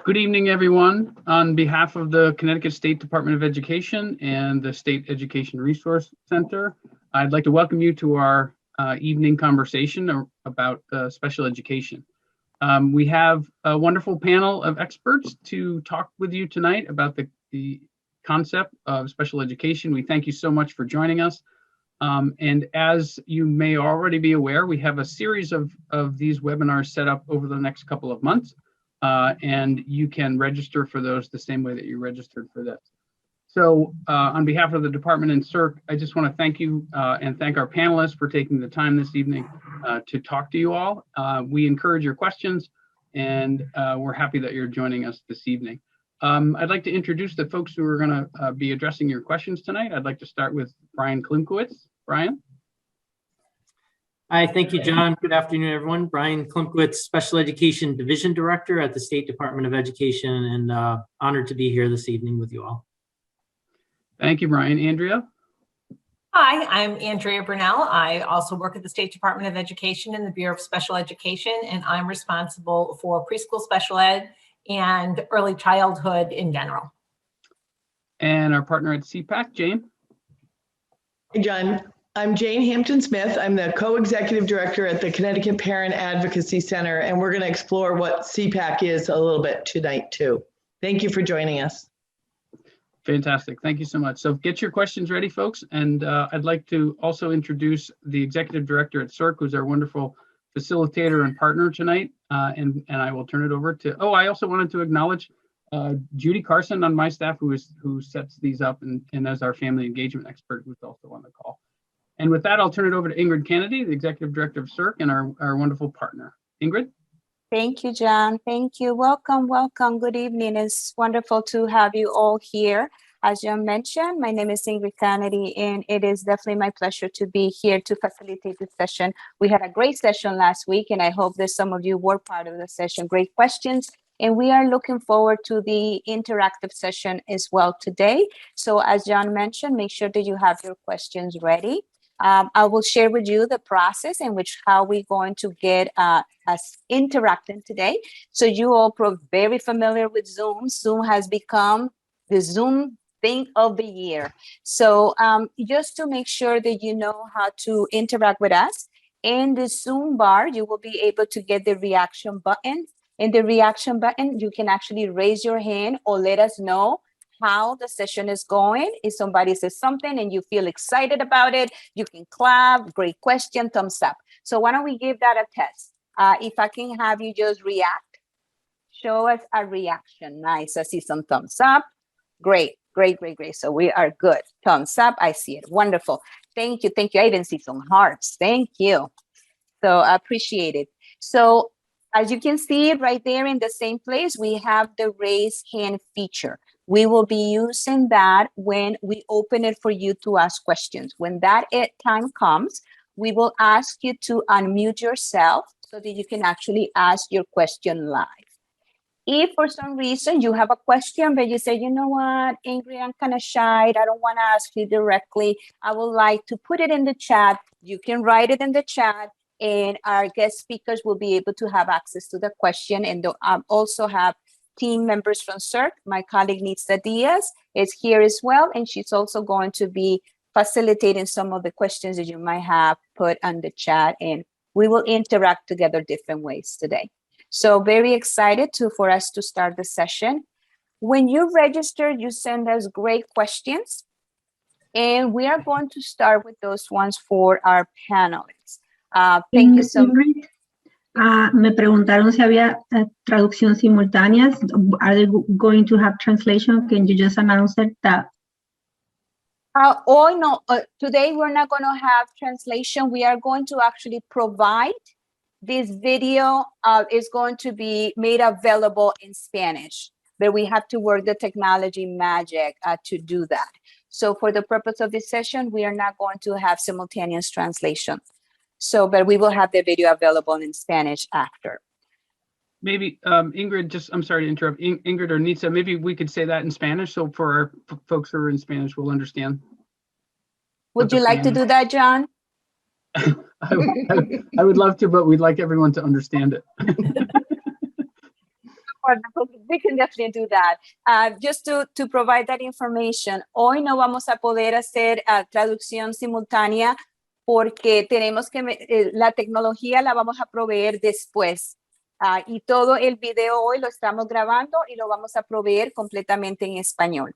Good evening, everyone. On behalf of the Connecticut State Department of Education and the State Education Resource Center, I'd like to welcome you to our evening conversation about special education. We have a wonderful panel of experts to talk with you tonight about the concept of special education. We thank you so much for joining us. And as you may already be aware, we have a series of these webinars set up over the next couple of months. And you can register for those the same way that you registered for this. So on behalf of the department and CERC, I just want to thank you and thank our panelists for taking the time this evening to talk to you all. We encourage your questions, and we're happy that you're joining us this evening. I'd like to introduce the folks who are going to be addressing your questions tonight. I'd like to start with Brian Klimkowitz. Brian? Hi, thank you, John. Good afternoon, everyone. Brian Klimkowitz, Special Education Division Director at the State Department of Education, and honored to be here this evening with you all. Thank you, Brian. Andrea? Hi, I'm Andrea Burnell. I also work at the State Department of Education in the Bureau of Special Education, and I'm responsible for preschool special ed and early childhood in general. And our partner at CPAC, Jane? Hey, John. I'm Jane Hampton-Smith. I'm the co-executive director at the Connecticut Parent Advocacy Center, and we're going to explore what CPAC is a little bit tonight, too. Thank you for joining us. Fantastic. Thank you so much. So get your questions ready, folks. And I'd like to also introduce the executive director at CERC, who's our wonderful facilitator and partner tonight. And I will turn it over to, I also wanted to acknowledge Judy Carson on my staff, who sets these up and as our family engagement expert, who's also on the call. And with that, I'll turn it over to Ingrid Kennedy, the executive director of CERC and our wonderful partner. Ingrid? Thank you, John. Thank you. Welcome, welcome. Good evening. It's wonderful to have you all here. As John mentioned, my name is Ingrid Kennedy, and it is definitely my pleasure to be here to facilitate this session. We had a great session last week, and I hope that some of you were part of the session. Great questions. And we are looking forward to the interactive session as well today. So as John mentioned, make sure that you have your questions ready. I will share with you the process in which how we're going to get us interacting today. So you all are very familiar with Zoom. Zoom has become the Zoom thing of the year. So just to make sure that you know how to interact with us, in the Zoom bar, you will be able to get the reaction button. In the reaction button, you can actually raise your hand or let us know how the session is going. If somebody says something and you feel excited about it, you can clap, great question, thumbs up. So why don't we give that a test? If I can have you just react, show us a reaction. Nice, I see some thumbs up. Great, great, great, great. So we are good. Thumbs up, I see it. Wonderful. Thank you, thank you. I even see some hearts. Thank you. So I appreciate it. So as you can see right there in the same place, we have the raise hand feature. We will be using that when we open it for you to ask questions. When that time comes, we will ask you to unmute yourself so that you can actually ask your question live. If for some reason you have a question, but you say, you know what, Ingrid, I'm kind of shy. I don't want to ask you directly. I would like to put it in the chat. You can write it in the chat, and our guest speakers will be able to have access to the question. And also have team members from CERC. My colleague Nitsa Diaz is here as well, and she's also going to be facilitating some of the questions that you might have put on the chat, and we will interact together different ways today. So very excited for us to start the session. When you register, you send us great questions, and we are going to start with those ones for our panelists. Thank you so much. Me preguntaron si había traducción simultánea. Are they going to have translation? Can you just announce it? No, today we're not going to have translation. We are going to actually provide this video. Is going to be made available in Spanish, but we have to work the technology magic to do that. So for the purpose of this session, we are not going to have simultaneous translation. So, but we will have the video available in Spanish after. Maybe Ingrid, I'm sorry to interrupt, Ingrid or Nitsa, maybe we could say that in Spanish. So for our folks who are in Spanish, we'll understand. Would you like to do that, John? I would love to, but we'd like everyone to understand it. We can definitely do that. Just to provide that information, hoy no vamos a poder hacer traducción simultánea porque tenemos que, la tecnología la vamos a proveer después. Y todo el video hoy lo estamos grabando y lo vamos a proveer completamente en español.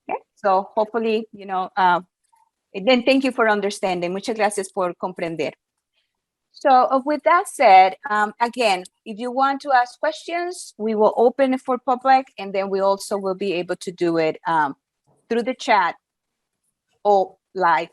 Okay? So hopefully, you know, then thank you for understanding. Muchas gracias por comprender. So with that said, again, if you want to ask questions, we will open it for public, and then we also will be able to do it through the chat or live.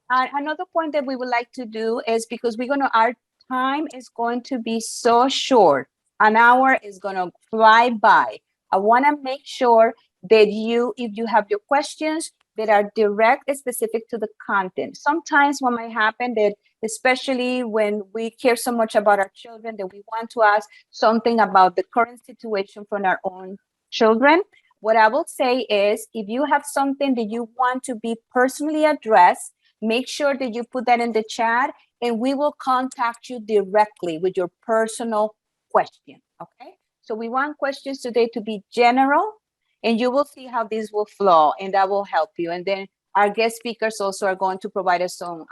Another point that we would like to do is because our time is going to be so short. An hour is going to fly by. I want to make sure that if you have your questions that are direct and specific to the content. Sometimes what might happen that, especially when we care so much about our children, that we want to ask something about the current situation from our own children. What I will say is, if you have something that you want to be personally addressed, make sure that you put that in the chat and we will contact you directly with your personal question, okay? So we want questions today to be general, and you will see how this will flow, and that will help you. And then our guest speakers also are going to provide us some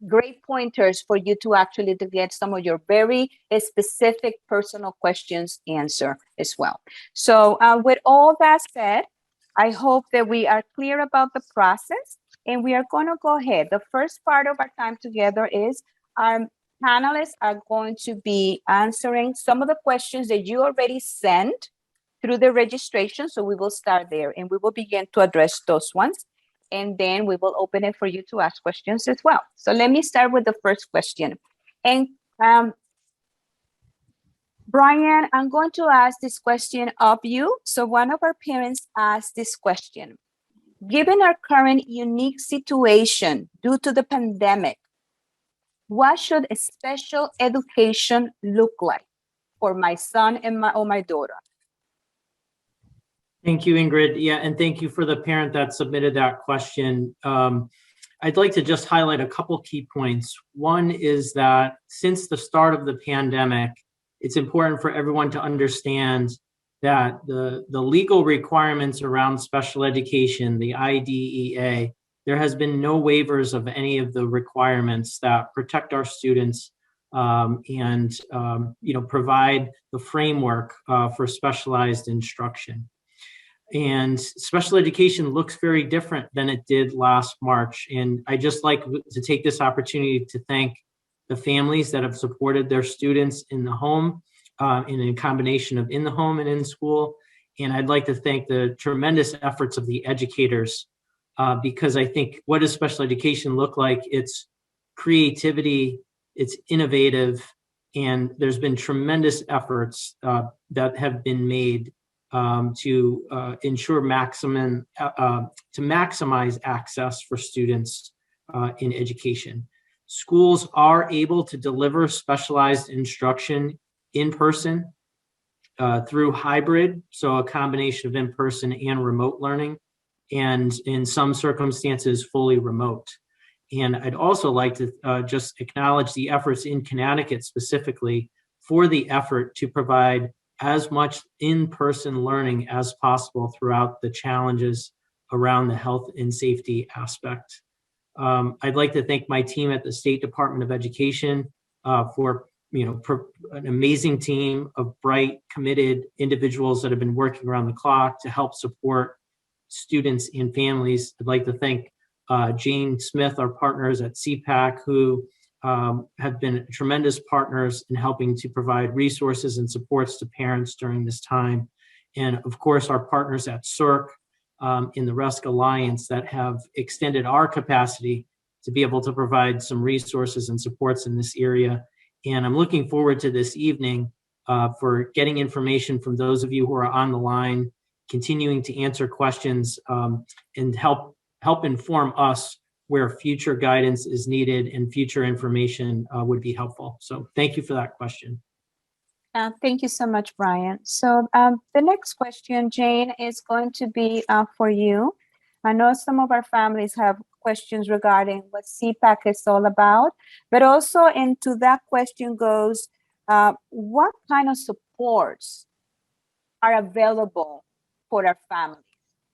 great pointers for you to actually to get some of your very specific personal questions answered as well. So with all that said, I hope that we are clear about the process, and we are going to go ahead. The first part of our time together is our panelists are going to be answering some of the questions that you already sent through the registration. So we will start there and we will begin to address those ones. And then we will open it for you to ask questions as well. So let me start with the first question. And Brian, I'm going to ask this question of you. So one of our parents asked this question. Given our current unique situation due to the pandemic, what should a special education look like for my son and my daughter? Thank you, Ingrid. Yeah, and thank you for the parent that submitted that question. I'd like to just highlight a couple key points. One is that since the start of the pandemic, it's important for everyone to understand that the legal requirements around special education, the IDEA, there has been no waivers of any of the requirements that protect our students and provide the framework for specialized instruction. And special education looks very different than it did last March. And I just like to take this opportunity to thank the families that have supported their students in the home, in a combination of in the home and in school. And I'd like to thank the tremendous efforts of the educators, because I think what does special education look like? It's creativity, it's innovative, and there's been tremendous efforts that have been made to ensure to maximize access for students in education. Schools are able to deliver specialized instruction in person through hybrid, so a combination of in-person and remote learning, and in some circumstances, fully remote. And I'd also like to just acknowledge the efforts in Connecticut specifically for the effort to provide as much in-person learning as possible throughout the challenges around the health and safety aspect. I'd like to thank my team at the State Department of Education for an amazing team of bright, committed individuals that have been working around the clock to help support students and families. I'd like to thank Jane Smith, our partners at CPAC, who have been tremendous partners in helping to provide resources and supports to parents during this time. And of course, our partners at CERC in the RESC Alliance that have extended our capacity to be able to provide some resources and supports in this area. And I'm looking forward to this evening for getting information from those of you who are on the line, continuing to answer questions and help inform us where future guidance is needed and future information would be helpful. So thank you for that question. Thank you so much, Brian. So the next question, Jane, is going to be for you. I know some of our families have questions regarding what CPAC is all about, but also into that question goes, what kind of supports are available for our families?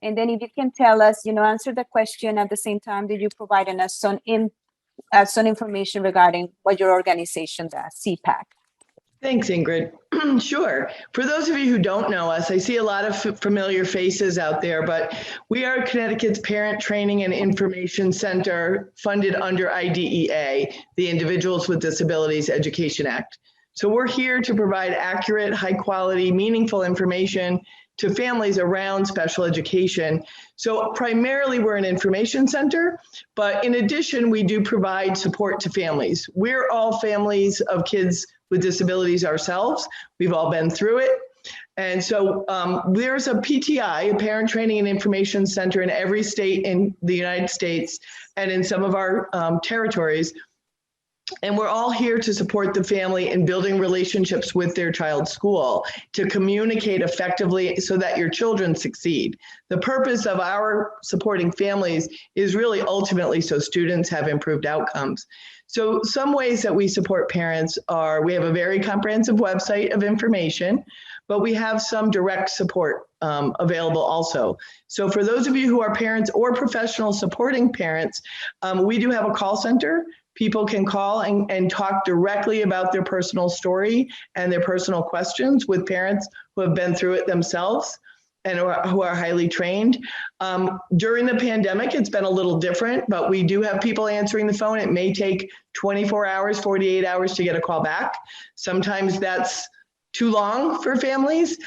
And then if you can tell us, answer the question at the same time that you provided us some information regarding what your organization does, CPAC. Thanks, Ingrid. Sure. For those of you who don't know us, I see a lot of familiar faces out there, but we are Connecticut's Parent Training and Information Center funded under IDEA, the Individuals with Disabilities Education Act. So we're here to provide accurate, high quality, meaningful information to families around special education. So primarily we're an information center, but in addition, we do provide support to families. We're all families of kids with disabilities ourselves. We've all been through it. And so there's a PTI, a Parent Training and Information Center, in every state in the United States and in some of our territories. And we're all here to support the family in building relationships with their child's school, to communicate effectively so that your children succeed. The purpose of our supporting families is really ultimately so students have improved outcomes. So some ways that we support parents are, we have a very comprehensive website of information, but we have some direct support available also. So for those of you who are parents or professionals supporting parents, we do have a call center. People can call and talk directly about their personal story and their personal questions with parents who have been through it themselves and who are highly trained. During the pandemic, it's been a little different, but we do have people answering the phone. It may take 24 hours, 48 hours to get a call back. Sometimes that's too long for families.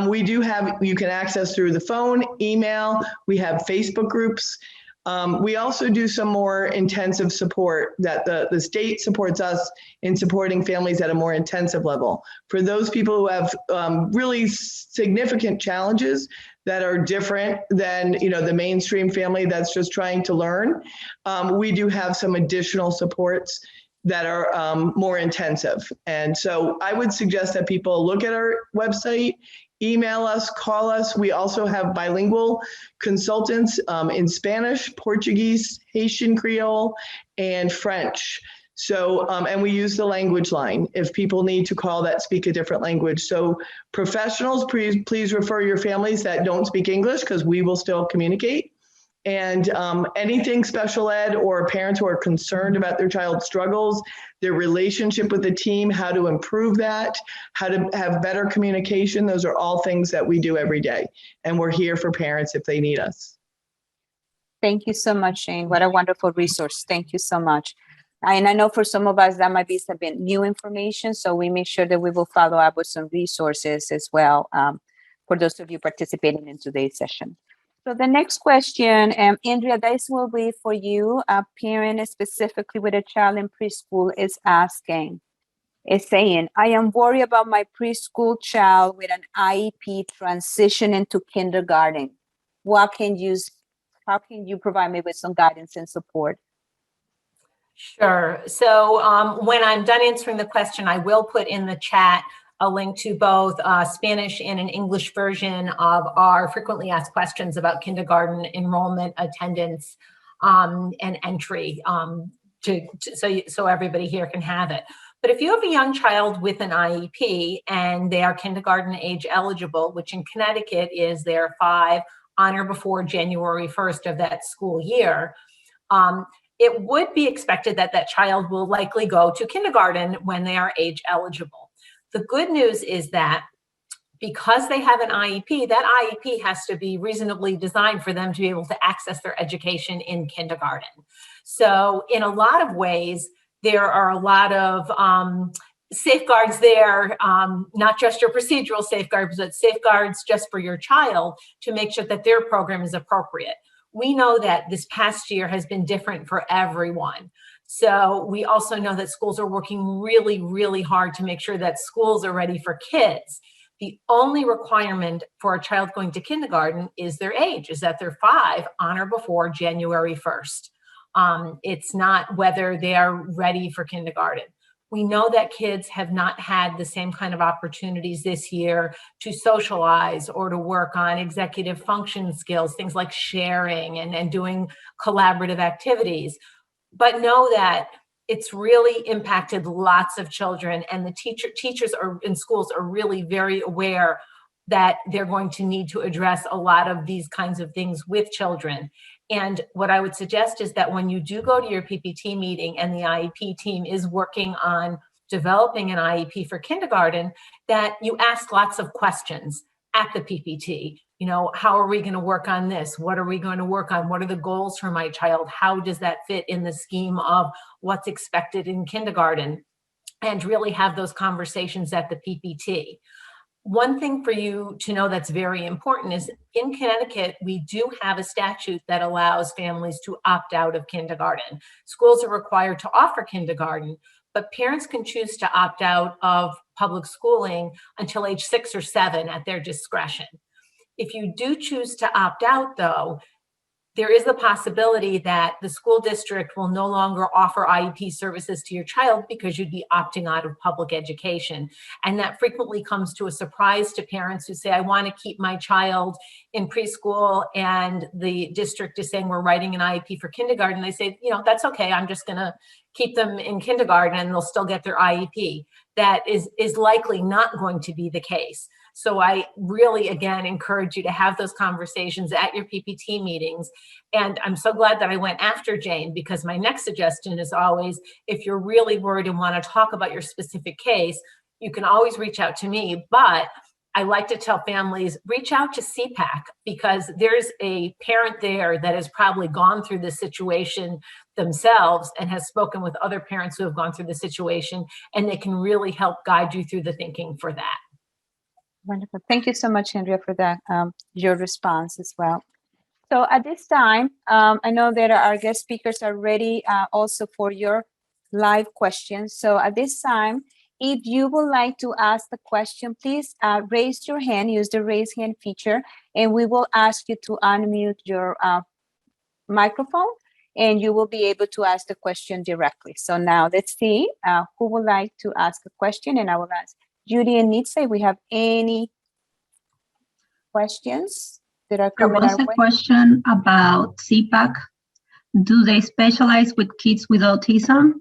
We do have, you can access through the phone, email, we have Facebook groups. We also do some more intensive support that the state supports us in supporting families at a more intensive level. For those people who have really significant challenges that are different than the mainstream family that's just trying to learn, we do have some additional supports that are more intensive. And so I would suggest that people look at our website, email us, call us. We also have bilingual consultants in Spanish, Portuguese, Haitian Creole, and French. So, and we use the language line if people need to call that speak a different language. So professionals, please refer your families that don't speak English, because we will still communicate. And anything special ed or parents who are concerned about their child's struggles, their relationship with the team, how to improve that, how to have better communication, those are all things that we do every day. And we're here for parents if they need us. Thank you so much, Shane. What a wonderful resource. Thank you so much. And I know for some of us that might be some new information, so we make sure that we will follow up with some resources as well for those of you participating in today's session. So the next question, Andrea, this will be for you. A parent specifically with a child in preschool is saying, I am worried about my preschool child with an IEP transition into kindergarten. How can you provide me with some guidance and support? Sure. So when I'm done answering the question, I will put in the chat a link to both Spanish and an English version of our frequently asked questions about kindergarten enrollment, attendance, and entry, so everybody here can have it. But if you have a young child with an IEP and they are kindergarten age eligible, which in Connecticut is they're 5 on or before January 1st of that school year, it would be expected that that child will likely go to kindergarten when they are age eligible. The good news is that because they have an IEP, that IEP has to be reasonably designed for them to be able to access their education in kindergarten. So in a lot of ways, there are a lot of safeguards there, not just your procedural safeguards, but safeguards just for your child to make sure that their program is appropriate. We know that this past year has been different for everyone. So we also know that schools are working really, really hard to make sure that schools are ready for kids. The only requirement for a child going to kindergarten is their age, is that they're 5 on or before January 1st. It's not whether they are ready for kindergarten. We know that kids have not had the same kind of opportunities this year to socialize or to work on executive function skills, things like sharing and doing collaborative activities. But know that it's really impacted lots of children, and the teachers are in schools are really very aware that they're going to need to address a lot of these kinds of things with children. And what I would suggest is that when you do go to your PPT meeting and the IEP team is working on developing an IEP for kindergarten, that you ask lots of questions at the PPT. You know, how are we going to work on this? What are we going to work on? What are the goals for my child? How does that fit in the scheme of what's expected in kindergarten? And really have those conversations at the PPT. One thing for you to know that's very important is in Connecticut, we do have a statute that allows families to opt out of kindergarten. Schools are required to offer kindergarten, but parents can choose to opt out of public schooling until age 6 or 7 at their discretion. If you do choose to opt out, though, there is the possibility that the school district will no longer offer IEP services to your child because you'd be opting out of public education. And that frequently comes to a surprise to parents who say, I want to keep my child in preschool, and the district is saying, we're writing an IEP for kindergarten. They say, you know, that's okay. I'm just going to keep them in kindergarten and they'll still get their IEP. That is likely not going to be the case. So I really, again, encourage you to have those conversations at your PPT meetings. And I'm so glad that I went after Jane, because my next suggestion is always, if you're really worried and want to talk about your specific case, you can always reach out to me. But I like to tell families, reach out to CPAC, because there's a parent there that has probably gone through this situation themselves and has spoken with other parents who have gone through the situation, and they can really help guide you through the thinking for that. Wonderful. Thank you so much, Andrea, for that, your response as well. So at this time, I know that our guest speakers are ready also for your live questions. So at this time, if you would like to ask the question, please raise your hand, use the raise hand feature, and we will ask you to unmute your microphone, and you will be able to ask the question directly. So now let's see who would like to ask a question, and I will ask Judy and Nitsa, we have any questions that are coming There was a question about CPAC. Do they specialize with kids with autism?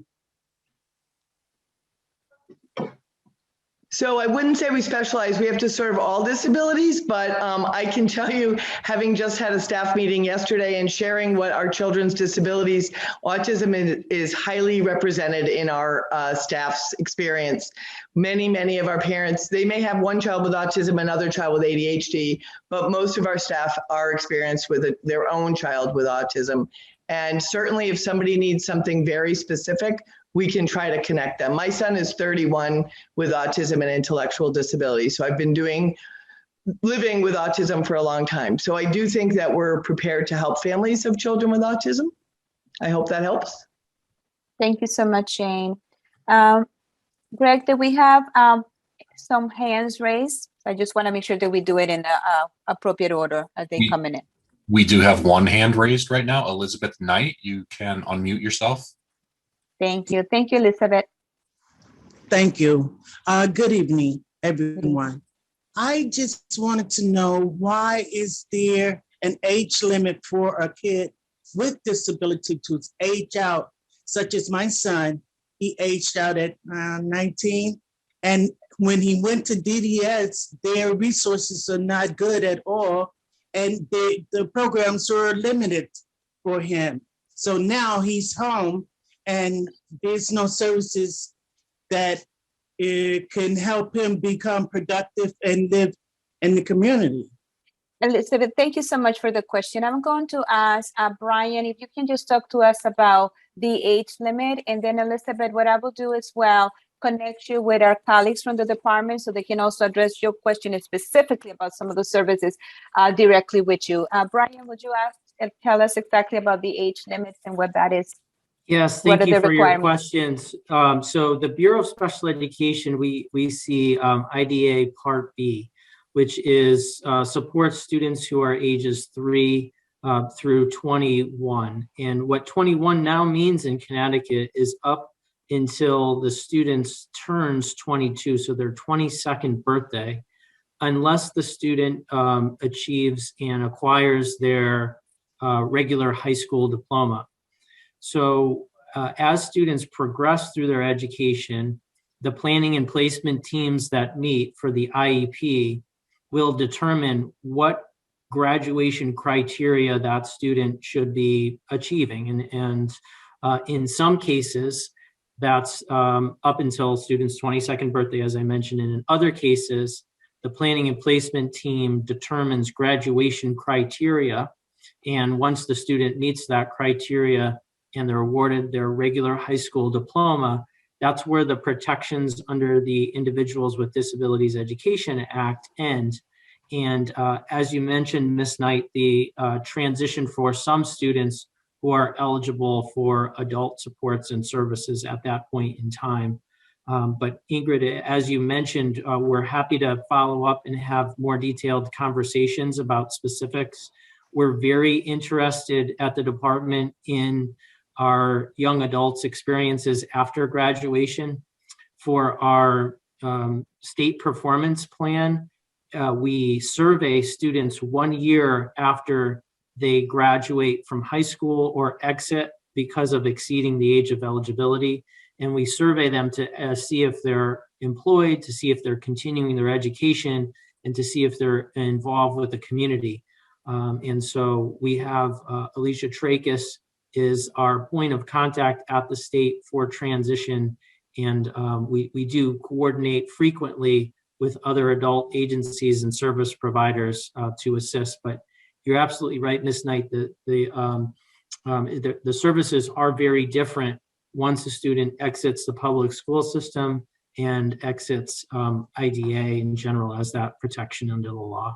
So I wouldn't say we specialize. We have to serve all disabilities, but I can tell you, having just had a staff meeting yesterday and sharing what our children's disabilities, autism is highly represented in our staff's experience. Many of our parents, they may have one child with autism, another child with ADHD, but most of our staff are experienced with their own child with autism. And certainly if somebody needs something very specific, we can try to connect them. My son is 31 with autism and intellectual disability. So I've been living with autism for a long time. So I do think that we're prepared to help families of children with autism. I hope that helps. Thank you so much, Jane. Greg, do we have some hands raised? I just want to make sure that we do it in the appropriate order as they come in. We do have one hand raised right now. Elizabeth Knight, you can unmute yourself. Thank you. Thank you, Elizabeth. Thank you. Good evening, everyone. I just wanted to know, why is there an age limit for a kid with disability to age out, such as my son? He aged out at 19. And when he went to DDS, their resources are not good at all. And the programs are limited for him. So now he's home, and there's no services that can help him become productive and live in the community. Elizabeth, thank you so much for the question. I'm going to ask Brian, if you can just talk to us about the age limit. And then Elizabeth, what I will do as well, connect you with our colleagues from the department so they can also address your question specifically about some of the services directly with you. Brian, would you tell us exactly about the age limits and what that is? Yes, thank you for your questions. So the Bureau of Special Education, we see IDA Part B, which is supports students who are ages 3 through 21. And what 21 now means in Connecticut is up until the student turns 22, so their 22nd birthday, unless the student achieves and acquires their regular high school diploma. So as students progress through their education, the planning and placement teams that meet for the IEP will determine what graduation criteria that student should be achieving. And in some cases, that's up until student's 22nd birthday, as I mentioned. And in other cases, the planning and placement team determines graduation criteria. And once the student meets that criteria and they're awarded their regular high school diploma, that's where the protections under the Individuals with Disabilities Education Act end. And as you mentioned, Ms. Knight, the transition for some students who are eligible for adult supports and services at that point in time. But Ingrid, as you mentioned, we're happy to follow up and have more detailed conversations about specifics. We're very interested at the department in our young adults' experiences after graduation. For our state performance plan, we survey students 1 year after they graduate from high school or exit because of exceeding the age of eligibility. And we survey them to see if they're employed, to see if they're continuing their education, and to see if they're involved with the community. And so we have Alicia Trachis is our point of contact at the state for transition. And we do coordinate frequently with other adult agencies and service providers to assist. But you're absolutely right, Ms. Knight, the services are very different once a student exits the public school system and exits IDA in general as that protection under the law.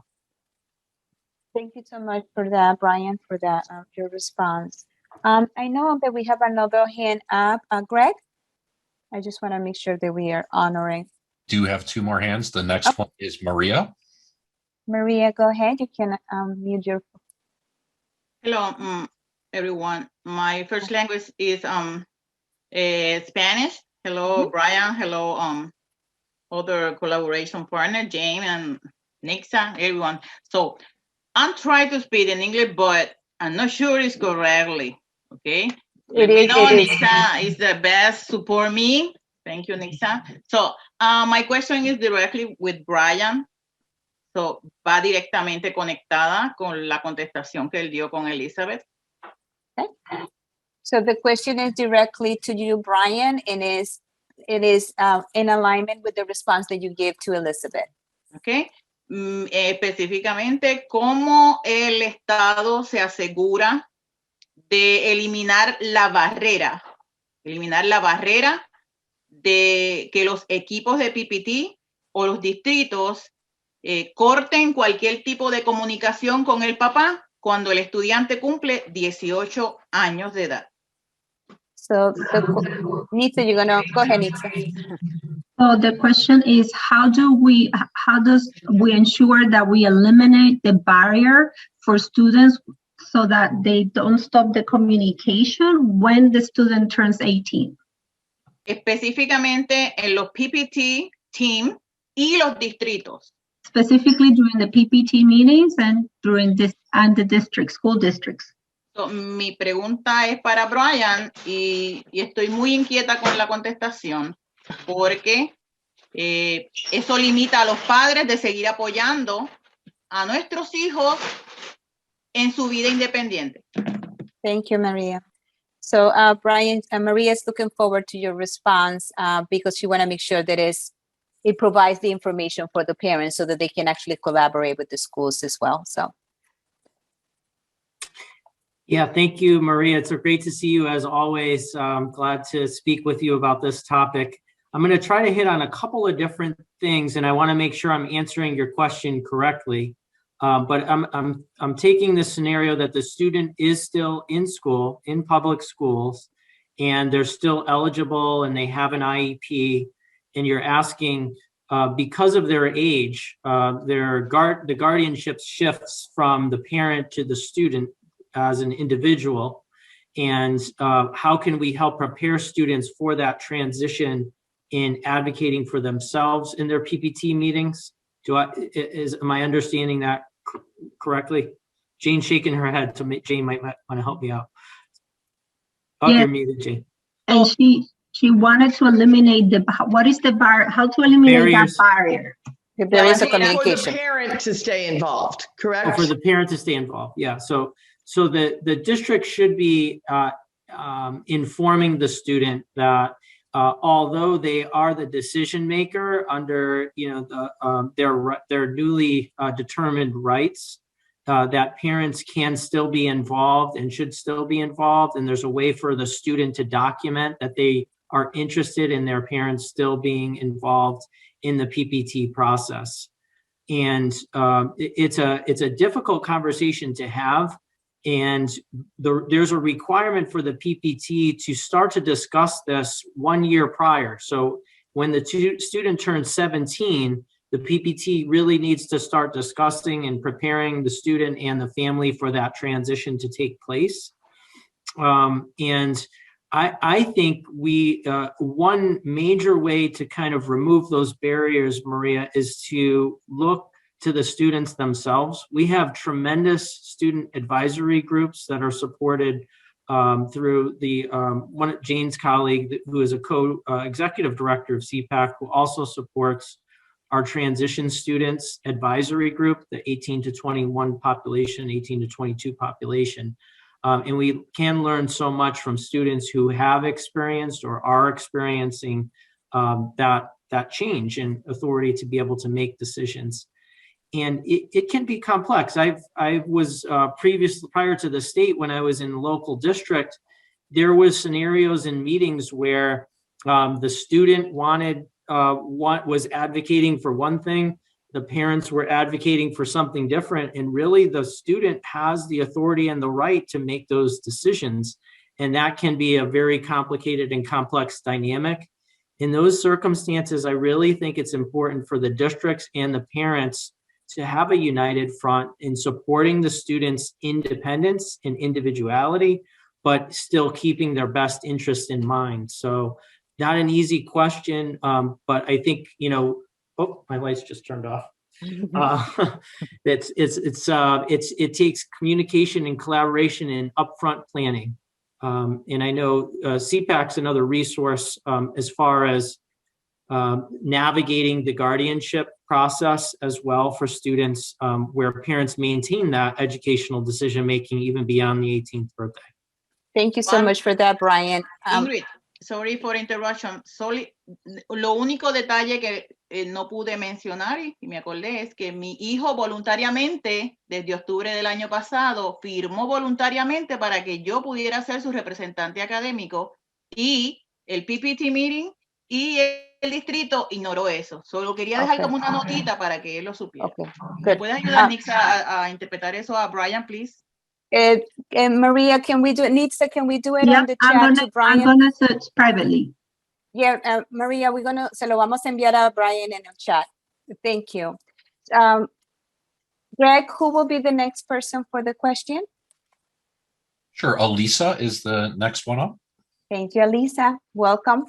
Thank you so much for that, Brian, for that, your response. I know that we have another hand up. Greg, I just want to make sure that we are honoring. Do have two more hands. The next one is Maria. Maria, go ahead. You can mute your. Hello, everyone. My first language is Spanish. Hello, Brian. Hello, other collaboration partner, James and Nixa, everyone. So I'm trying to speak in English, but I'm not sure it's correctly. Okay. Nixa is the best. Support me. Thank you, Nixa. So my question is directly with Brian. So va directamente conectada con la contestación que él dio con Elizabeth. Okay. So the question is directly to you, Brian, and it is in alignment with the response that you gave to Elizabeth. Okay. Específicamente, ¿cómo el Estado se asegura de eliminar la barrera de que los equipos de PPT o los distritos corten cualquier tipo de comunicación con el papá cuando el estudiante cumple 18 años de edad? So, Nitsa, you're gonna go ahead, Nitsa. So the question is, how does we ensure that we eliminate the barrier for students so that they don't stop the communication when the student turns 18? Específicamente en los PPT team y los distritos. Specifically during the PPT meetings and during this and the school districts. So, mi pregunta es para Brian y estoy muy inquieta con la contestación porque eso limita a los padres de seguir apoyando a nuestros hijos en su vida independiente. Thank you, Maria. So, Brian, Maria is looking forward to your response because she want to make sure that it provides the information for the parents so that they can actually collaborate with the schools as well. So. Yeah, thank you, Maria. It's great to see you as always. I'm glad to speak with you about this topic. I'm going to try to hit on a couple of different things, and I want to make sure I'm answering your question correctly. But I'm taking the scenario that the student is still in school, in public schools, and they're still eligible and they have an IEP, and you're asking because of their age, the guardianship shifts from the parent to the student as an individual, and how can we help prepare students for that transition in advocating for themselves in their PPT meetings? Am I understanding that correctly? Jane's shaking her head, so Jane might want to help me out. Oh, yes. You're muted, Jane. And she wanted to eliminate what is the bar, how to eliminate Barriers. that barrier. The barriers of For the communication. parent to stay involved, correct? Oh, for the parent to stay involved, yeah. So the district should be informing the student that although they are the decision maker under, their newly determined rights, that parents can still be involved and should still be involved. And there's a way for the student to document that they are interested in their parents still being involved in the PPT process. And it's a difficult conversation to have. And there's a requirement for the PPT to start to discuss this 1 year prior. So when the student turns 17, the PPT really needs to start discussing and preparing the student and the family for that transition to take place. And I think one major way to kind of remove those barriers, Maria, is to look to the students themselves. We have tremendous student advisory groups that are supported through one Jane's colleague, who is a co-executive director of CPAC, who also supports our transition students advisory group, the 18 to 21 population, 18 to 22 population. And we can learn so much from students who have experienced or are experiencing that change in authority to be able to make decisions. And it can be complex. I was prior to the state, when I was in local district, there was scenarios in meetings where the student was advocating for one thing, the parents were advocating for something different, and really the student has the authority and the right to make those decisions. And that can be a very complicated and complex dynamic. In those circumstances, I really think it's important for the districts and the parents to have a united front in supporting the students' independence and individuality, but still keeping their best interest in mind. So not an easy question, but I think, oh, my lights just turned off. It takes communication and collaboration and upfront planning. And I know CPAC's another resource as far as navigating the guardianship process as well for students, where parents maintain that educational decision-making even beyond the 18th birthday. Thank you so much for that, Brian. Ingrid, sorry for interruption. Lo único detalle que no pude mencionar y me acordé es que mi hijo voluntariamente, desde octubre del año pasado, firmó voluntariamente para que yo pudiera ser su representante académico, y el PPT meeting y el distrito ignoró eso. Solo quería dejar como una notita para que él lo supiera. ¿Me puedes ayudar, Nixa, a interpretar eso a Brian, please? Maria, can we do it? Nitsa, can we do it on the chat to Brian? I'm gonna search privately. Yeah, Maria, se lo vamos a enviar a Brian in el chat. Thank you. Greg, who will be the next person for the question? Sure, Alisa is the next one up. Thank you, Alisa. Welcome.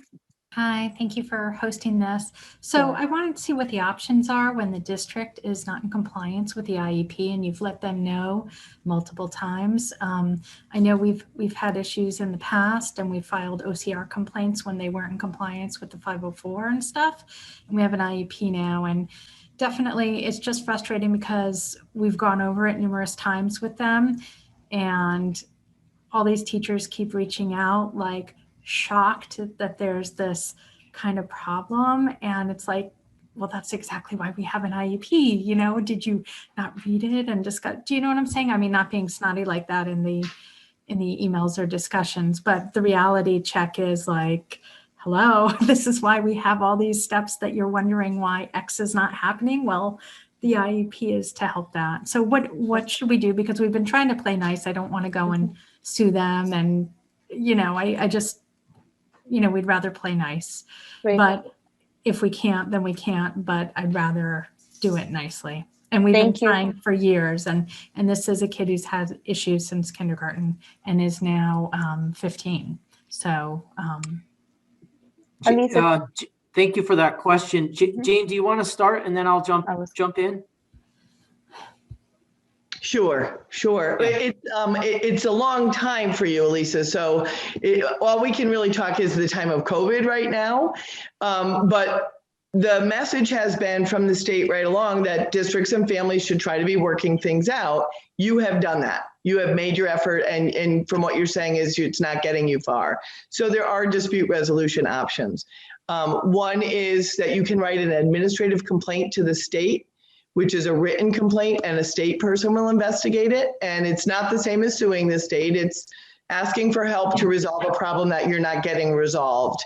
Hi, thank you for hosting this. So I wanted to see what the options are when the district is not in compliance with the IEP and you've let them know multiple times. I know we've had issues in the past, and we filed OCR complaints when they weren't in compliance with the 504 and stuff. And we have an IEP now, and definitely it's just frustrating because we've gone over it numerous times with them, and all these teachers keep reaching out like shocked that there's this kind of problem. And it's like, well, that's exactly why we have an IEP. Did you not read it and discuss? Do you know what I'm saying? I mean, not being snotty like that in the emails or discussions, but the reality check is like, hello, this is why we have all these steps that you're wondering why X is not happening. Well, the IEP is to help that. So what should we do? Because we've been trying to play nice. I don't want to go and sue them. And, I just, we'd rather play nice. Right. But if we can't, then we can't. But I'd rather do it nicely. And we've been trying for years. And this is a kid who's had issues since kindergarten and is now 15. So, thank you for that question. Jane, do you want to start and then I'll jump in? Sure. Yeah. It's a long time for you, Elisa. So all we can really talk is the time of COVID right now. But the message has been from the state right along that districts and families should try to be working things out. You have done that. You have made your effort, and from what you're saying is it's not getting you far. So there are dispute resolution options. One is that you can write an administrative complaint to the state, which is a written complaint, and a state person will investigate it. And it's not the same as suing the state. It's asking for help to resolve a problem that you're not getting resolved.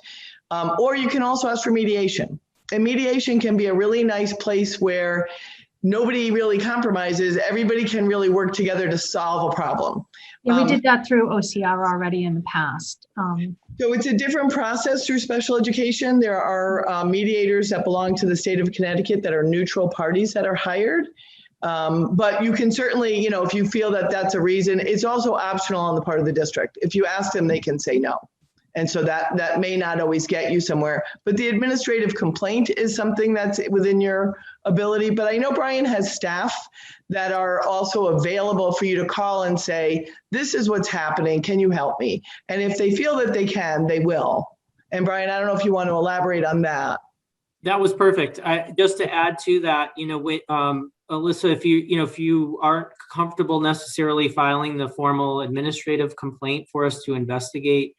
Or you can also ask for mediation. And mediation can be a really nice place where nobody really compromises. Everybody can really work together to solve a problem. Yeah, we did that through OCR already in the past. So it's a different process through special education. There are mediators that belong to the state of Connecticut that are neutral parties that are hired. But you can certainly, if you feel that that's a reason, it's also optional on the part of the district. If you ask them, they can say no. And so that may not always get you somewhere, but the administrative complaint is something that's within your ability. But I know Brian has staff that are also available for you to call and say, this is what's happening. Can you help me? And if they feel that they can, they will. And Brian, I don't know if you want to elaborate on that. That was perfect. Just to add to that, Alyssa, if you aren't comfortable necessarily filing the formal administrative complaint for us to investigate,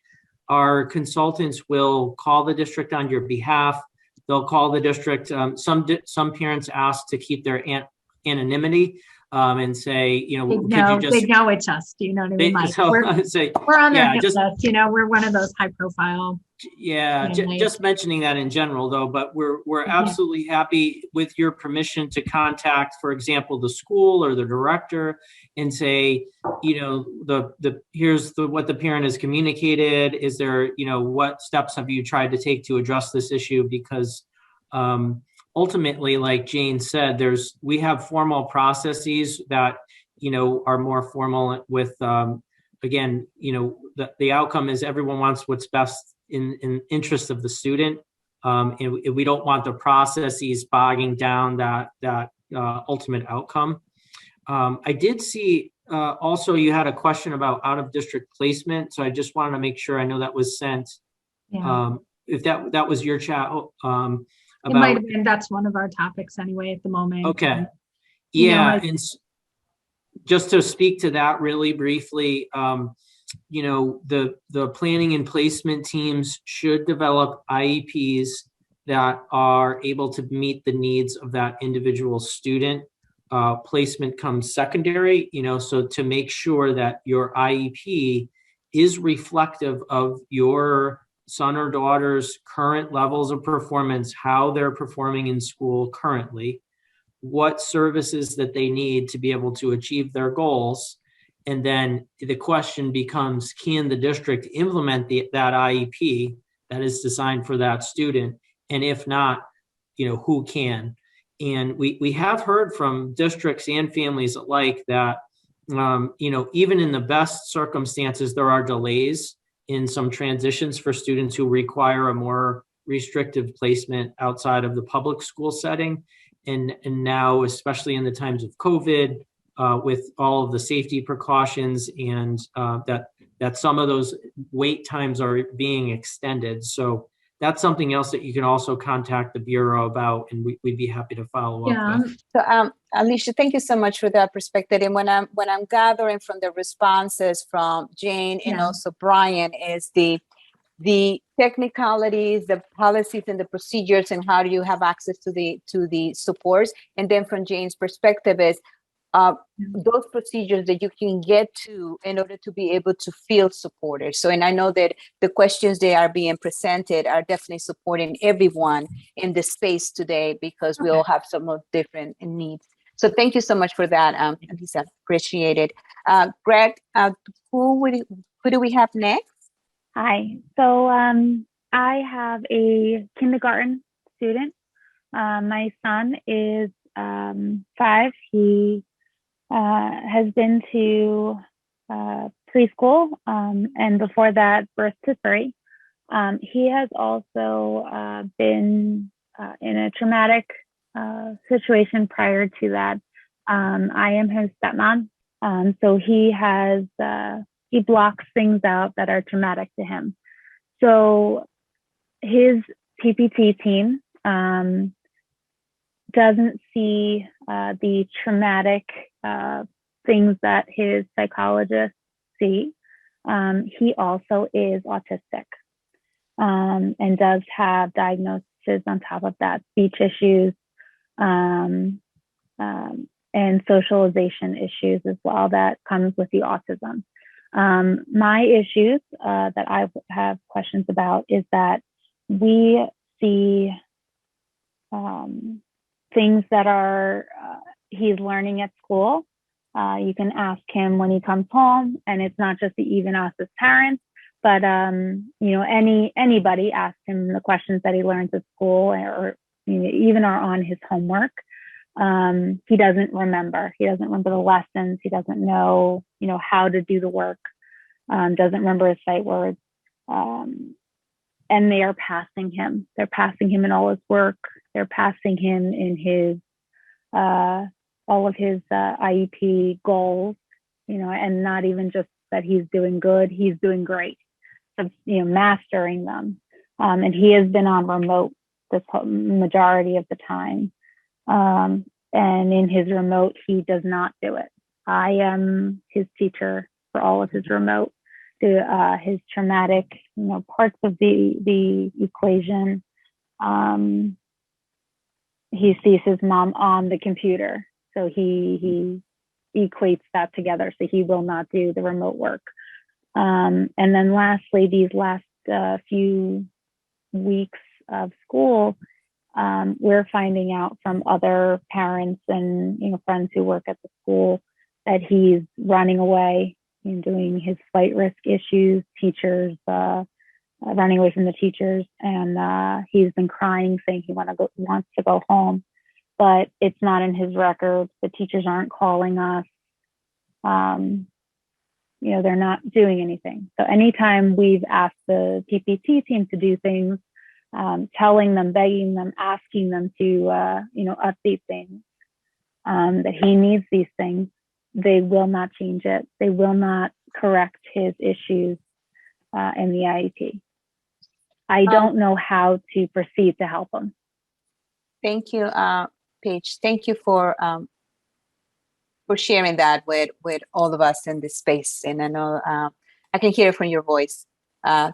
our consultants will call the district on your behalf. They'll call the district. Some parents ask to keep their anonymity and say, they know it's us. Do you know what I mean? We're on their hit list. We're one of those high profile. Yeah, just mentioning that in general, though, but we're absolutely happy with your permission to contact, for example, the school or the director and say, here's what the parent has communicated. Is there, what steps have you tried to take to address this issue? Because ultimately, like Jane said, we have formal processes that, are more formal with, again, the outcome is everyone wants what's best in interest of the student. And we don't want the processes bogging down that ultimate outcome. I did see also you had a question about out-of-district placement. So I just wanted to make sure I know that was sent. Yeah. If that was your chat. It might have been. That's one of our topics anyway at the moment. Okay. And just to speak to that really briefly, the planning and placement teams should develop IEPs that are able to meet the needs of that individual student. Placement comes secondary, so to make sure that your IEP is reflective of your son or daughter's current levels of performance, how they're performing in school currently, what services that they need to be able to achieve their goals. And then the question becomes, can the district implement that IEP that is designed for that student? And if not, who can? And we have heard from districts and families alike that, even in the best circumstances, there are delays in some transitions for students who require a more restrictive placement outside of the public school setting. And now, especially in the times of COVID, with all of the safety precautions and that some of those wait times are being extended. So that's something else that you can also contact the Bureau about, and we'd be happy to follow up with. So, Alicia, thank you so much for that perspective. And when I'm gathering from the responses from Jane and also Brian is the technicalities, the policies and the procedures, and how do you have access to the supports. And then from Jane's perspective is those procedures that you can get to in order to be able to feel supported. So, and I know that the questions that are being presented are definitely supporting everyone in the space today because we all have some different needs. So thank you so much for that, Lisa. Appreciate it. Greg, who do we have next? Hi. So I have a kindergarten student. My son is 5. He has been to preschool and before that birth to 3. He has also been in a traumatic situation prior to that. I am his stepmom. So he blocks things out that are traumatic to him. So his PPT team doesn't see the traumatic things that his psychologists see. He also is autistic and does have diagnoses on top of that, speech issues and socialization issues as well that comes with the autism. My issues that I have questions about is that we see things that are he's learning at school. You can ask him when he comes home, and it's not just even us as parents, but anybody asks him the questions that he learns at school, or even are on his homework. He doesn't remember. He doesn't remember the lessons. He doesn't know, how to do the work. Doesn't remember his sight words. And they are passing him. They're passing him in all his work. They're passing him in his all of his IEP goals. And not even just that he's doing good. He's doing great. So, mastering them. And he has been on remote this majority of the time. And in his remote, he does not do it. I am his teacher for all of his remote, his traumatic, parts of the equation. He sees his mom on the computer, so he equates that together. So he will not do the remote work. And then lastly, these last few weeks of school, we're finding out from other parents and friends who work at the school that he's running away and doing his flight risk issues, teachers running away from the teachers, and he's been crying, saying he wants to go home, but it's not in his record. The teachers aren't calling us. They're not doing anything. So anytime we've asked the PPT team to do things, telling them, begging them, asking them to, update things, that he needs these things, they will not change it. They will not correct his issues in the IEP. I don't know how to proceed to help him. Thank you, Paige. Thank you for sharing that with all of us in this space. And I know I can hear it from your voice,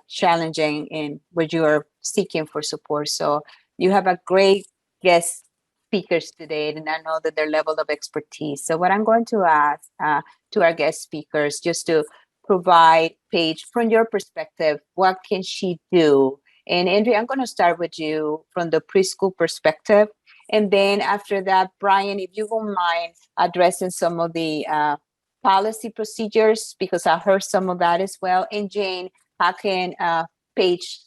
challenging in what you are seeking for support. So you have a great guest speakers today, and I know that their level of expertise. So what I'm going to ask to our guest speakers, just to provide, Paige, from your perspective, what can she do? And Andrea, I'm going to start with you from the preschool perspective. And then after that, Brian, if you won't mind addressing some of the policy procedures, because I heard some of that as well. And Jane, how can Paige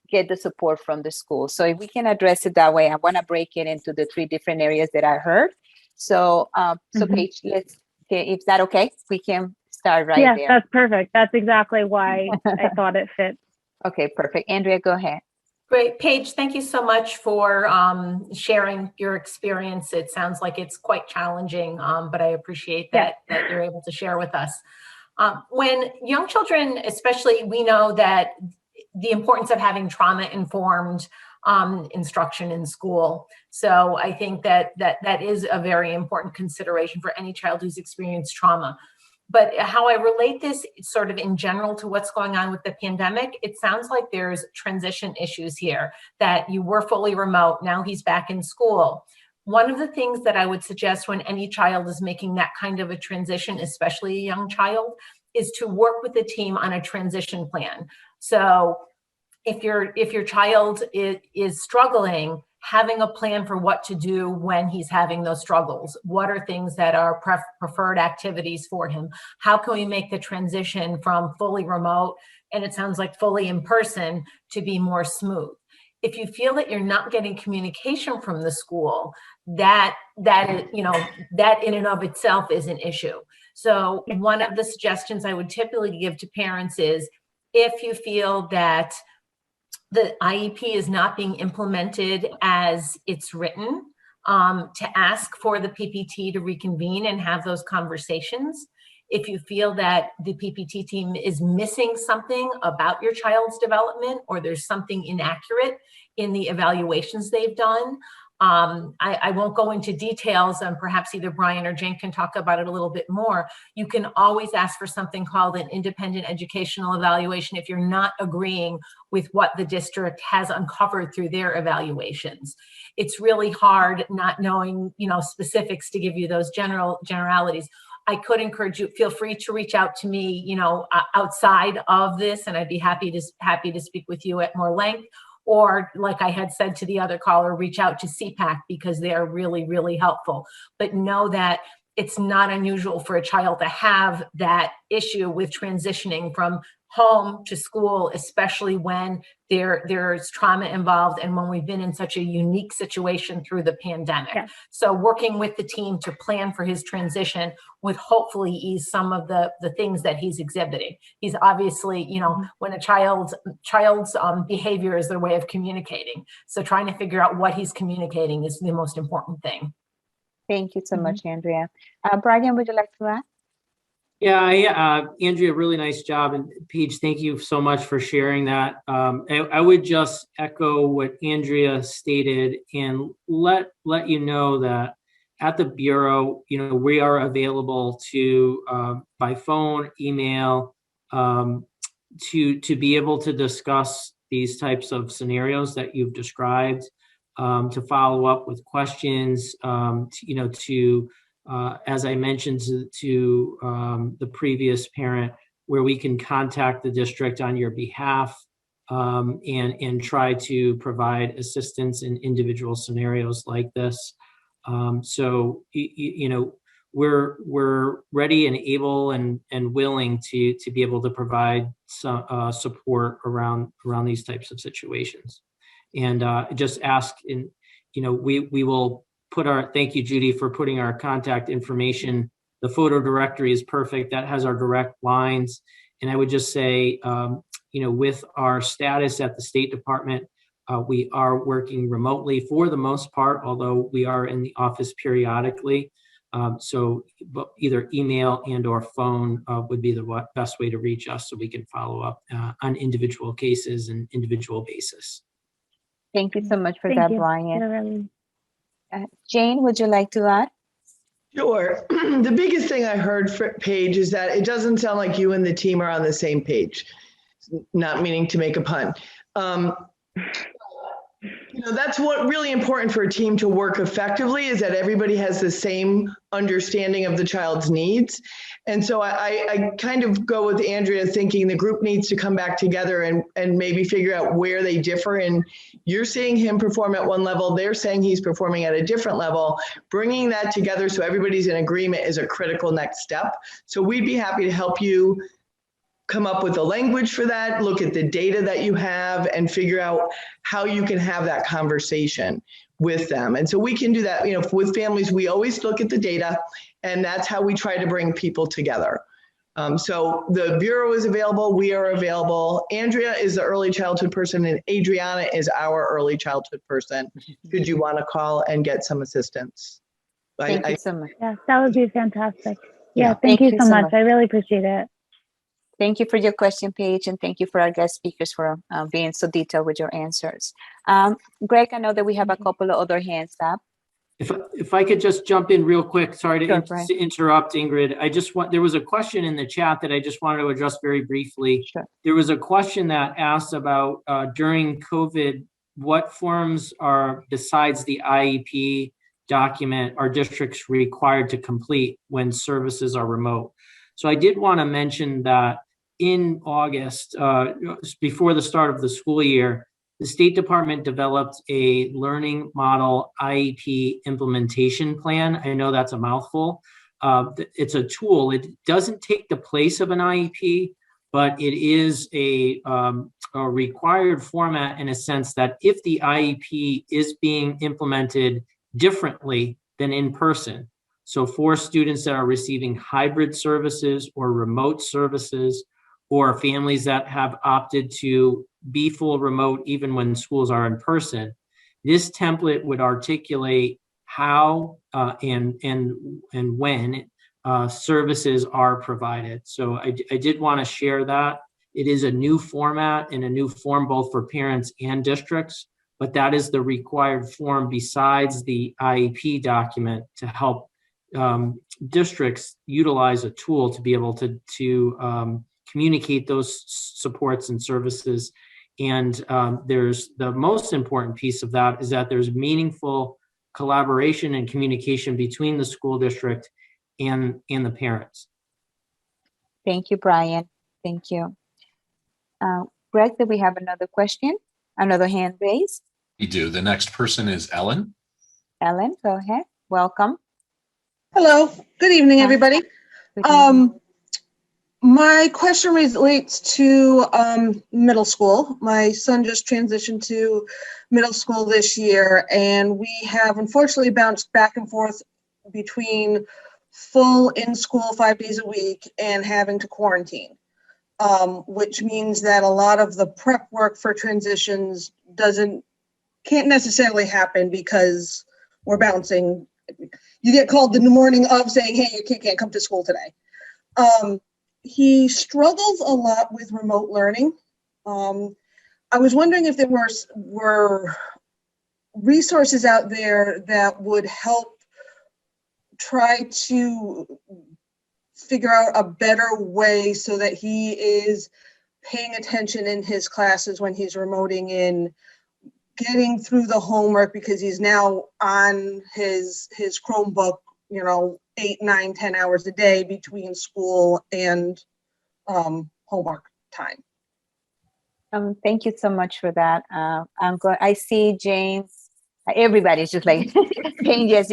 get the support from the school? So if we can address it that way, I want to break it into the 3 different areas that I heard. So, Paige, if that okay, we can start right there. Yes, that's perfect. That's exactly why I thought it fit. Okay, perfect. Andrea, go ahead. Great. Paige, thank you so much for sharing your experience. It sounds like it's quite challenging, but I appreciate that you're able to share with us. When young children, especially, we know that the importance of having trauma-informed instruction in school. So I think that is a very important consideration for any child who's experienced trauma. But how I relate this sort of in general to what's going on with the pandemic, it sounds like there's transition issues here, that you were fully remote, now he's back in school. One of the things that I would suggest when any child is making that kind of a transition, especially a young child, is to work with the team on a transition plan. So if your child is struggling, having a plan for what to do when he's having those struggles. What are things that are preferred activities for him? How can we make the transition from fully remote, and it sounds like fully in person, to be more smooth? If you feel that you're not getting communication from the school, that in and of itself is an issue. So one of the suggestions I would typically give to parents is, if you feel that the IEP is not being implemented as it's written, to ask for the PPT to reconvene and have those conversations. If you feel that the PPT team is missing something about your child's development, or there's something inaccurate in the evaluations they've done, I won't go into details, and perhaps either Brian or Jane can talk about it a little bit more. You can always ask for something called an independent educational evaluation if you're not agreeing with what the district has uncovered through their evaluations. It's really hard not knowing, specifics to give you those generalities. I could encourage you, feel free to reach out to me, outside of this, and I'd be happy to speak with you at more length. Or like I had said to the other caller, reach out to CPAC because they are really, really helpful. But know that it's not unusual for a child to have that issue with transitioning from home to school, especially when there's trauma involved and when we've been in such a unique situation through the pandemic. Yeah. So working with the team to plan for his transition would hopefully ease some of the things that he's exhibiting. He's obviously, when a child's behavior is their way of communicating. So trying to figure out what he's communicating is the most important thing. Thank you so much, Andrea. Brian, would you like to add? Yeah, Andrea, really nice job. And Paige, thank you so much for sharing that. I would just echo what Andrea stated and let you know that at the Bureau, we are available to by phone, email, to be able to discuss these types of scenarios that you've described, to follow up with questions, as I mentioned to the previous parent, where we can contact the district on your behalf and try to provide assistance in individual scenarios like this. So, we're ready and able and willing to be able to provide some support around these types of situations. And just ask, we will thank you, Judy, for putting our contact information. The photo directory is perfect. That has our direct lines. And I would just say, with our status at the State Department, we are working remotely for the most part, although we are in the office periodically. So either email and or phone would be the best way to reach us so we can follow up on individual cases and individual basis. Thank you so much for that, Brian. Jane, would you like to add? Sure. The biggest thing I heard, Paige, is that it doesn't sound like you and the team are on the same page. Not meaning to make a pun. That's what really important for a team to work effectively, is that everybody has the same understanding of the child's needs. And so I kind of go with Andrea, thinking the group needs to come back together and maybe figure out where they differ. And you're seeing him perform at one level, they're saying he's performing at a different level. Bringing that together so everybody's in agreement is a critical next step. So we'd be happy to help you come up with a language for that, look at the data that you have, and figure out how you can have that conversation with them. And so we can do that, with families, we always look at the data, and that's how we try to bring people together. So the Bureau is available, we are available. Andrea is the early childhood person, and Adriana is our early childhood person. Should you want to call and get some assistance? Thank you so much. Yeah, that would be fantastic. Yeah, thank you so much. I really appreciate it. Thank you for your question, Paige, and thank you for our guest speakers for being so detailed with your answers. Greg, I know that we have a couple of other hands up. If I could just jump in real quick, sorry to interrupt, Ingrid. There was a question in the chat that I just wanted to address very briefly. Sure. There was a question that asked about during COVID, what forms besides the IEP document are districts required to complete when services are remote? So I did want to mention that in August, before the start of the school year, the State Department developed a learning model IEP implementation plan. I know that's a mouthful. It's a tool. It doesn't take the place of an IEP, but it is a required format in a sense that if the IEP is being implemented differently than in person, so for students that are receiving hybrid services or remote services, or families that have opted to be full remote even when schools are in person, this template would articulate how and when services are provided. So I did want to share that. It is a new format and a new form both for parents and districts, but that is the required form besides the IEP document to help districts utilize a tool to be able to communicate those supports and services. And there's the most important piece of that is that there's meaningful collaboration and communication between the school district and the parents. Thank you, Brian. Thank you. Greg, do we have another question? Another hand raised? We do. The next person is Ellen. Ellen, go ahead. Welcome. Hello. Good evening, Hi. everybody. Good evening. My question relates to middle school. My son just transitioned to middle school this year, and we have unfortunately bounced back and forth between full in school 5 days a week and having to quarantine, which means that a lot of the prep work for transitions can't necessarily happen because we're bouncing. You get called in the morning of saying, hey, your kid can't come to school today. He struggles a lot with remote learning. I was wondering if there were resources out there that would help try to figure out a better way so that he is paying attention in his classes when he's remoting in, getting through the homework, because he's now on his Chromebook, 8, 9, 10 hours a day between school and homework time. Thank you so much for that. I see James. Everybody's just like saying yes.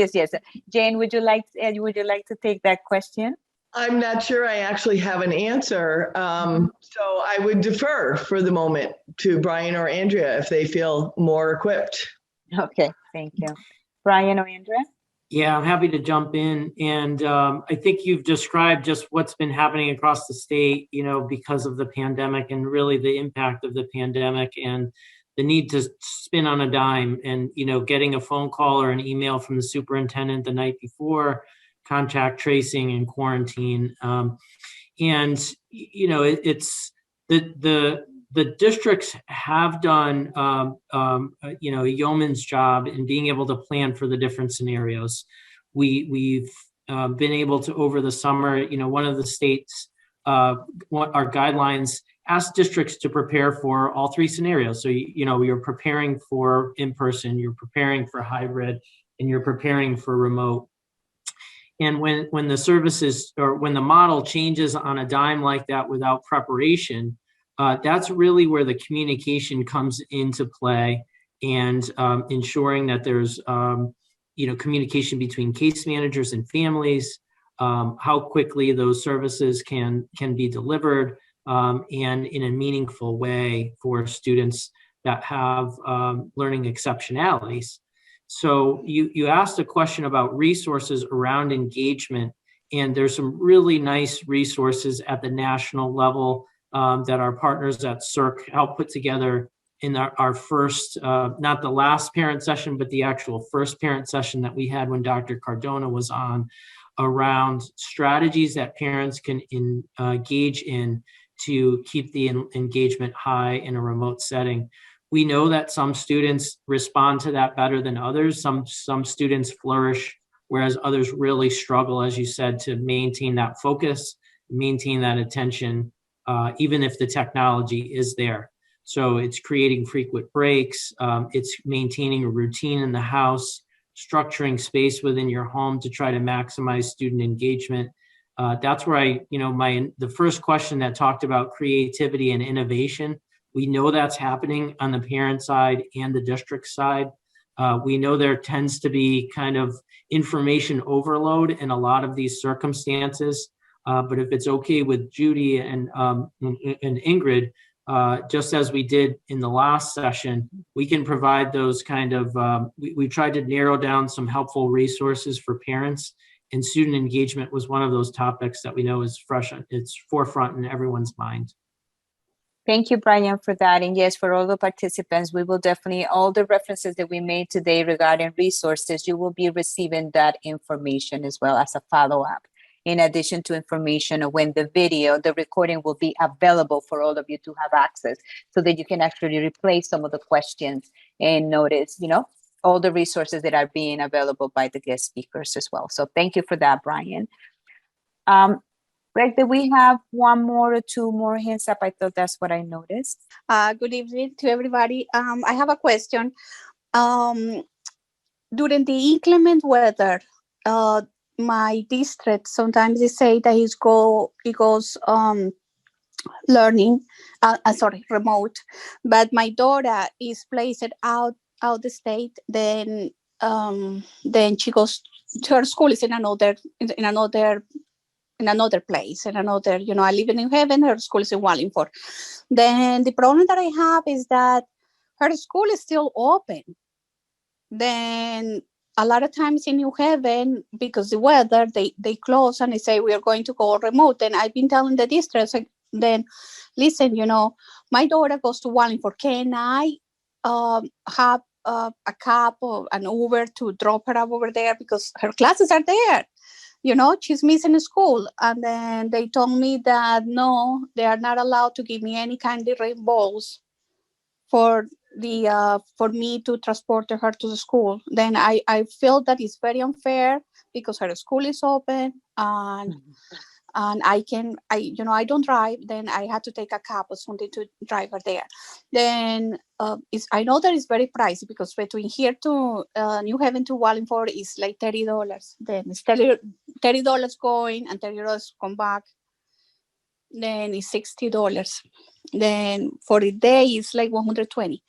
Jane, would you like to take that question? I'm not sure I actually have an answer. So I would defer for the moment to Brian or Andrea if they feel more equipped. Okay, thank you. Brian or Andrea? Yeah, I'm happy to jump in. And I think you've described just what's been happening across the state, because of the pandemic and really the impact of the pandemic and the need to spin on a dime and, getting a phone call or an email from the superintendent the night before, contact tracing and quarantine. It's the districts have done, a yeoman's job in being able to plan for the different scenarios. We've been able to, over the summer, one of the states, our guidelines ask districts to prepare for all three scenarios. So, you're preparing for in-person, you're preparing for hybrid, and you're preparing for remote. And when the services or when the model changes on a dime like that without preparation, that's really where the communication comes into play, and ensuring that there's communication between case managers and families, how quickly those services can be delivered, and in a meaningful way for students that have learning exceptionalities. So you asked a question about resources around engagement, and there's some really nice resources at the national level that our partners at CERC helped put together in our first, not the last parent session, but the actual first parent session that we had when Dr. Cardona was on, around strategies that parents can engage in to keep the engagement high in a remote setting. We know that some students respond to that better than others. Some students flourish, whereas others really struggle, as you said, to maintain that focus, maintain that attention, even if the technology is there. So it's creating frequent breaks. It's maintaining a routine in the house, structuring space within your home to try to maximize student engagement. That's where the first question that talked about creativity and innovation, we know that's happening on the parent side and the district side. We know there tends to be kind of information overload in a lot of these circumstances. But if it's okay with Judy and Ingrid, just as we did in the last session, we can provide those kind of, we tried to narrow down some helpful resources for parents, and student engagement was one of those topics that we know is fresh, it's forefront in everyone's mind. Thank you, Brian, for that. And yes, for all the participants, we will definitely, all the references that we made today regarding resources, you will be receiving that information as well as a follow-up. In addition to information of when the video, the recording will be available for all of you to have access so that you can actually replay some of the questions and notice, all the resources that are being available by the guest speakers as well. So thank you for that, Brian. Greg, did we have one more or two more hands up? I thought that's what I noticed. Good evening to everybody. I have a question. During the inclement weather, my district sometimes they say that it goes learning, remote. But my daughter is placed out the state. Then she goes. Her school is in another place, I live in New Haven, her school is in Wallingford. Then the problem that I have is that her school is still open. Then a lot of times in New Haven, because the weather, they close and they say we are going to go remote. And I've been telling the district, then listen, my daughter goes to Wallingford. Can I have a cab or an Uber to drop her up over there because her classes are there? She's missing school. And then they told me that no, they are not allowed to give me any kind of reimburse for me to transport her to the school. Then I feel that it's very unfair because her school is open and I don't drive. Then I had to take a cab or something to drive her there. Then I know that it's very pricey because between here to New Haven to Wallingford is like $30. Then it's $30 going and $30 come back. Then it's $60. Then for the day it's like $120.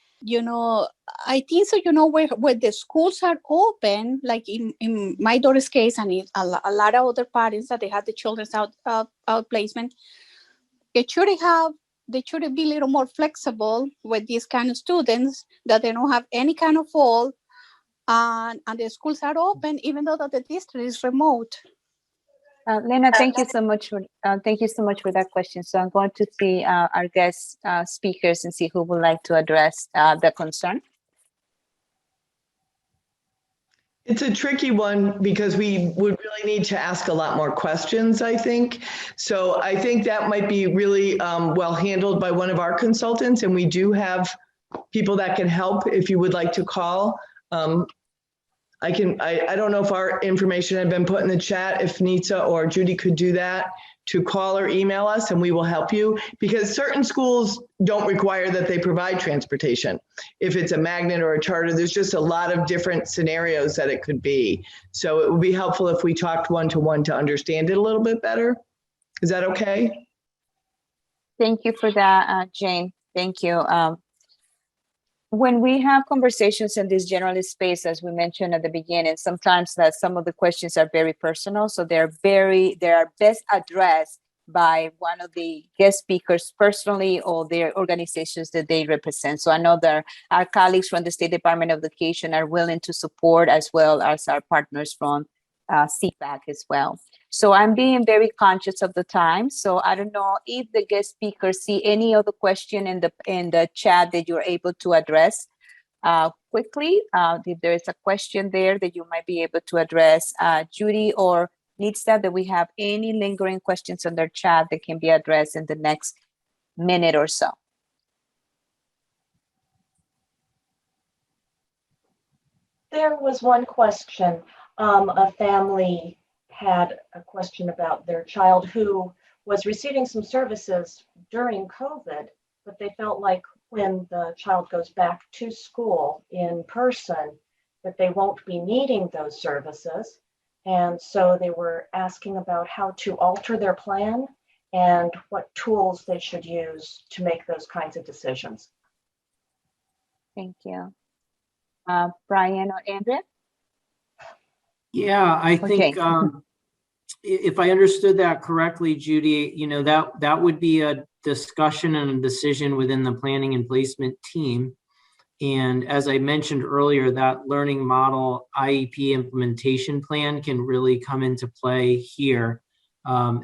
I think so. Where the schools are open, like in my daughter's case, and in a lot of other parents that they have the children's out placement, they should be a little more flexible with these kind of students that they don't have any kind of fault, and the schools are open even though that the district is remote. Lena, thank you so much for that question. So I'm going to see our guest speakers and see who would like to address the concern. It's a tricky one because we would really need to ask a lot more questions, I think. So I think that might be really well handled by one of our consultants, and we do have people that can help if you would like to call. I don't know if our information had been put in the chat, if Nitsa or Judy could do that, to call or email us and we will help you, because certain schools don't require that they provide transportation. If it's a magnet or a charter, there's just a lot of different scenarios that it could be. So it would be helpful if we talked one-to-one to understand it a little bit better. Is that okay? Thank you for that, Jane. Thank you. When we have conversations in this generalist space, as we mentioned at the beginning, sometimes that some of the questions are very personal. So they are best addressed by one of the guest speakers personally or their organizations that they represent. So I know that our colleagues from the State Department of Education are willing to support, as well as our partners from CPAC as well. So I'm being very conscious of the time. So I don't know if the guest speakers see any other question in the chat that you're able to address quickly. If there is a question there that you might be able to address, Judy or Nitsa, that we have any lingering questions on their chat that can be addressed in the next minute or so. There was one question. A family had a question about their child who was receiving some services during COVID, but they felt like when the child goes back to school in person, that they won't be needing those services. And so they were asking about how to alter their plan and what tools they should use to make those kinds of decisions. Thank you. Brian or Andrea? Yeah, I think if I understood that correctly, Judy, that would be a discussion and a decision within the planning and placement team. And as I mentioned earlier, that learning model IEP implementation plan can really come into play here.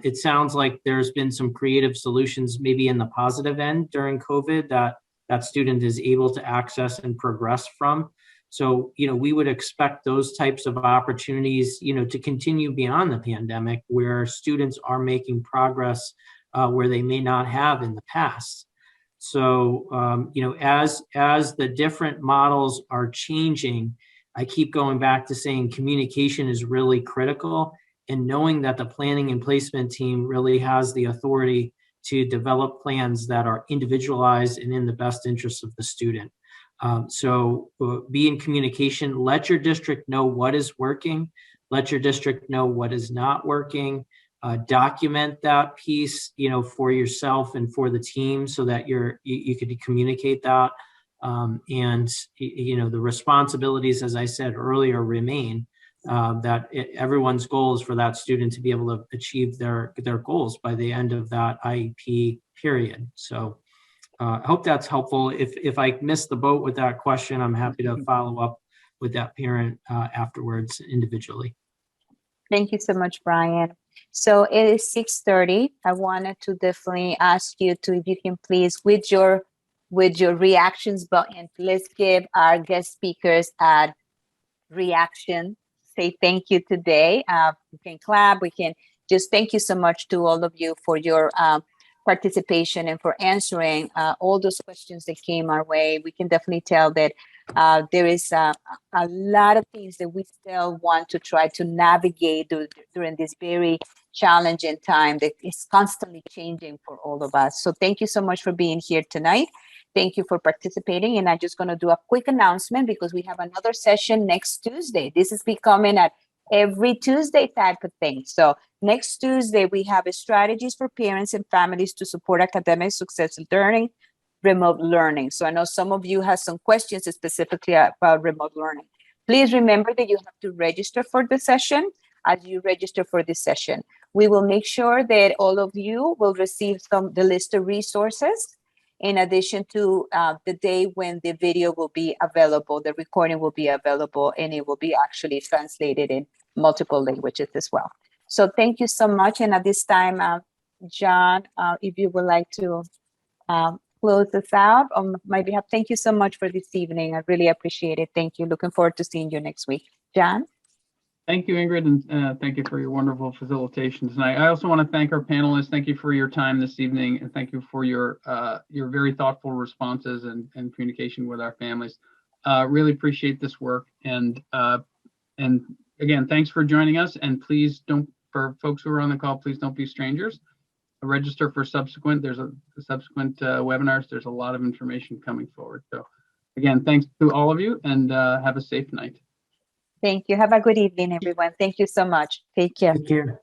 It sounds like there's been some creative solutions, maybe in the positive end during COVID, that student is able to access and progress from. So, we would expect those types of opportunities, to continue beyond the pandemic, where students are making progress where they may not have in the past. So, as the different models are changing, I keep going back to saying communication is really critical, and knowing that the planning and placement team really has the authority to develop plans that are individualized and in the best interest of the student. So be in communication, let your district know what is working, let your district know what is not working, document that piece, for yourself and for the team so that you could communicate that. And the responsibilities, as I said earlier, remain everyone's goal is for that student to be able to achieve their goals by the end of that IEP period. So I hope that's helpful. If I missed the boat with that question, I'm happy to follow up with that parent afterwards individually. Thank you so much, Brian. So it is 6:30. I wanted to definitely ask you to, if you can please, with your reactions button, let's give our guest speakers a reaction. Say thank you today. We can clap. We can just thank you so much to all of you for your participation and for answering all those questions that came our way. We can definitely tell that there is a lot of things that we still want to try to navigate during this very challenging time that is constantly changing for all of us. So thank you so much for being here tonight. Thank you for participating. And I'm just going to do a quick announcement because we have another session next Tuesday. This is becoming an every Tuesday type of thing. So next Tuesday, we have strategies for parents and families to support academic success and remote learning. So I know some of you have some questions specifically about remote learning. Please remember that you have to register for the session. As you register for this session, we will make sure that all of you will receive the list of resources in addition to the day when the video will be available, the recording will be available, and it will be actually translated in multiple languages as well. So thank you so much. And at this time, John, if you would like to close us out on my behalf, thank you so much for this evening. I really appreciate it. Thank you. Looking forward to seeing you next week. John? Thank you, Ingrid, and thank you for your wonderful facilitation tonight. I also want to thank our panelists. Thank you for your time this evening, and thank you for your very thoughtful responses and communication with our families. Really appreciate this work, and again, thanks for joining us. And please don't, for folks who are on the call, please don't be strangers. Register for subsequent. There's subsequent webinars. There's a lot of information coming forward. So, again, thanks to all of you, and have a safe night. Thank you. Have a good evening, everyone. Thank you so much. Take care. Take care.